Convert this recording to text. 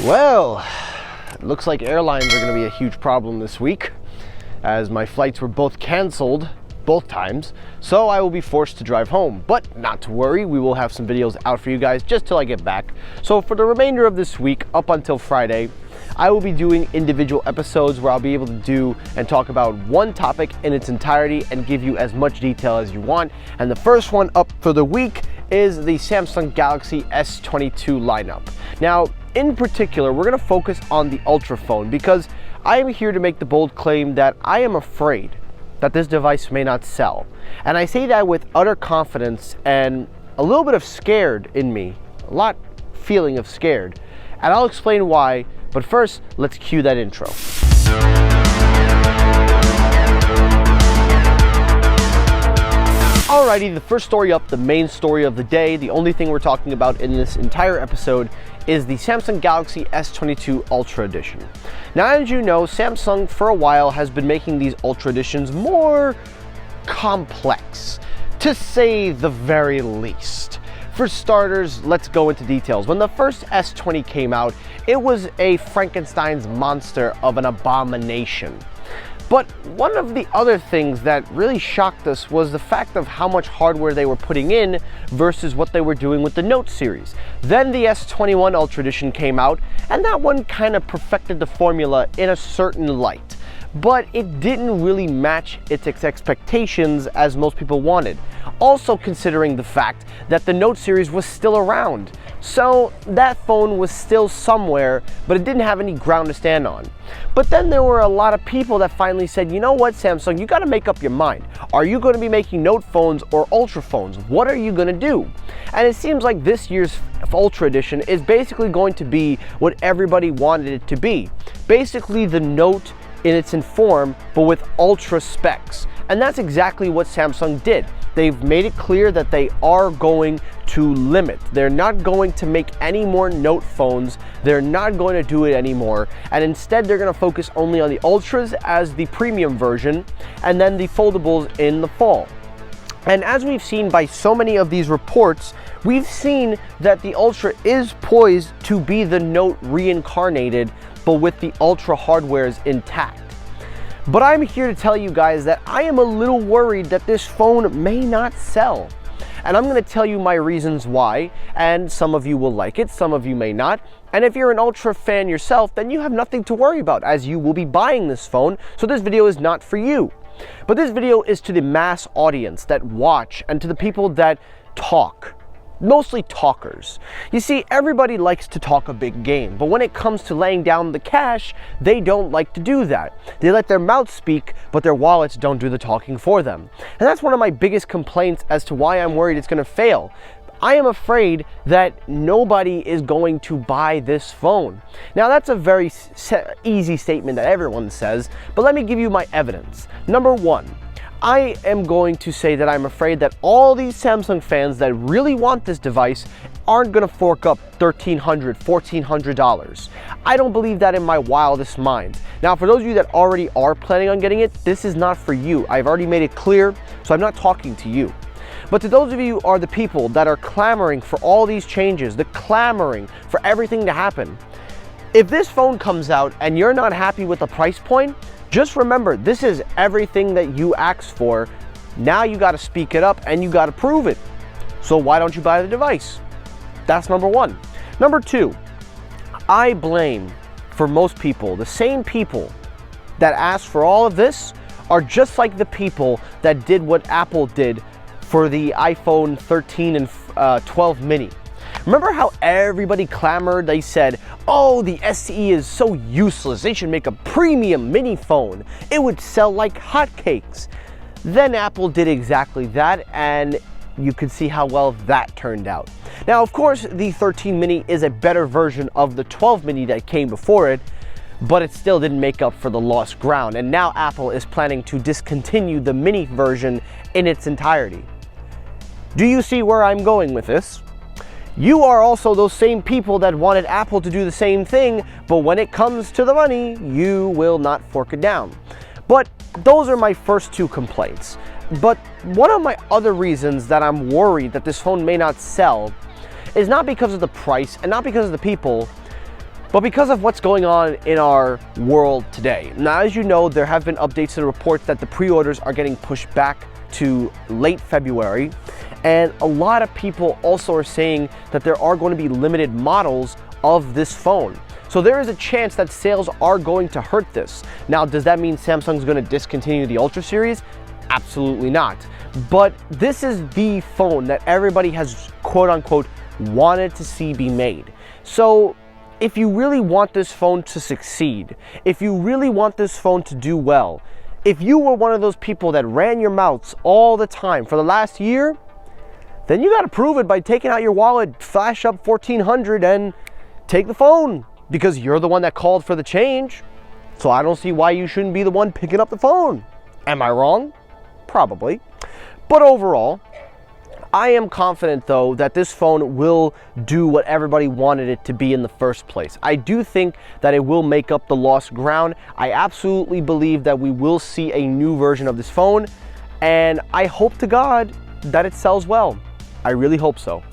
Well, it looks like airlines are going to be a huge problem this week, as my flights were both canceled both times, so I will be forced to drive home. But not to worry, we will have some videos out for you guys just till I get back. So for the remainder of this week, up until Friday, I will be doing individual episodes where I'll be able to do and talk about one topic in its entirety and give you as much detail as you want. And the first one up for the week is the Samsung Galaxy S22 lineup. Now, in particular, we're going to focus on the Ultra phone because I am here to make the bold claim that I am afraid that this device may not sell. And I say that with utter confidence and a little bit of scared in me, a lot feeling of scared. And I'll explain why, but first, let's cue that intro. Alrighty, the first story up, the main story of the day, the only thing we're talking about in this entire episode is the Samsung Galaxy S22 Ultra Edition. Now, as you know, Samsung for a while has been making these Ultra Editions more complex, to say the very least. For starters, let's go into details. When the first S20 came out, it was a Frankenstein's monster of an abomination. But one of the other things that really shocked us was the fact of how much hardware they were putting in versus what they were doing with the Note series. Then the S21 Ultra Edition came out, and that one kind of perfected the formula in a certain light. But it didn't really match its expectations as most people wanted. Also considering the fact that the Note series was still around. So that phone was still somewhere, but it didn't have any ground to stand on. But then there were a lot of people that finally said, you know what, Samsung, you gotta make up your mind. Are you gonna be making Note phones or Ultra phones? What are you gonna do? And it seems like this year's Ultra Edition is basically going to be what everybody wanted it to be. Basically the Note in its form, but with Ultra specs. And that's exactly what Samsung did. They've made it clear that they are going to limit. They're not going to make any more Note phones. They're not going to do it anymore. And instead, they're going to focus only on the Ultras as the premium version, and then the foldables in the fall. And as we've seen by so many of these reports, we've seen that the Ultra is poised to be the Note reincarnated, but with the Ultra hardwares intact. But I'm here to tell you guys that I am a little worried that this phone may not sell. And I'm going to tell you my reasons why, and some of you will like it, some of you may not. And if you're an Ultra fan yourself, then you have nothing to worry about, as you will be buying this phone, so this video is not for you. But this video is to the mass audience that watch and to the people that talk. Mostly talkers. You see, everybody likes to talk a big game, but when it comes to laying down the cash, they don't like to do that. They let their mouths speak, but their wallets don't do the talking for them. And that's one of my biggest complaints as to why I'm worried it's going to fail. I am afraid that nobody is going to buy this phone. Now, that's a very easy statement that everyone says, but let me give you my evidence. Number one, I am going to say that I'm afraid that all these Samsung fans that really want this device aren't going to fork up $1,300, $1,400. I don't believe that in my wildest mind. Now, for those of you that already are planning on getting it, this is not for you. I've already made it clear, so I'm not talking to you. But to those of you who are the people that are clamoring for all these changes, the clamoring for everything to happen, if this phone comes out and you're not happy with the price point, just remember, this is everything that you asked for. Now you got to speak it up and you got to prove it. So why don't you buy the device? That's number one. Number two, I blame for most people, the same people that asked for all of this are just like the people that did what Apple did for the iPhone 13 and 12 mini. Remember how everybody clamored? They said, oh, the SE is so useless. They should make a premium mini phone. It would sell like hotcakes. Then Apple did exactly that, and you could see how well that turned out. Now, of course, the 13 mini is a better version of the 12 mini that came before it, but it still didn't make up for the lost ground. And now Apple is planning to discontinue the mini version in its entirety. Do you see where I'm going with this? You are also those same people that wanted Apple to do the same thing, but when it comes to the money, you will not fork it down. But those are my first two complaints. But one of my other reasons that I'm worried that this phone may not sell is not because of the price and not because of the people, But because of what's going on in our world today, now as you know, there have been updates to the reports that the pre-orders are getting pushed back to late February, and a lot of people also are saying that there are going to be limited models of this phone. So there is a chance that sales are going to hurt this. Now, does that mean Samsung's going to discontinue the Ultra series? Absolutely not. But this is the phone that everybody has quote unquote wanted to see be made. So if you really want this phone to succeed, if you really want this phone to do well, if you were one of those people that ran your mouths all the time for the last year, then you got to prove it by taking out your wallet, flash up 1400 and take the phone, because you're the one that called for the change. So I don't see why you shouldn't be the one picking up the phone. Am I wrong? Probably. But overall, I am confident though that this phone will do what everybody wanted it to be in the first place. I do think that it will make up the lost ground. I absolutely believe that we will see a new version of this phone, and I hope to God that it sells well. I really hope so.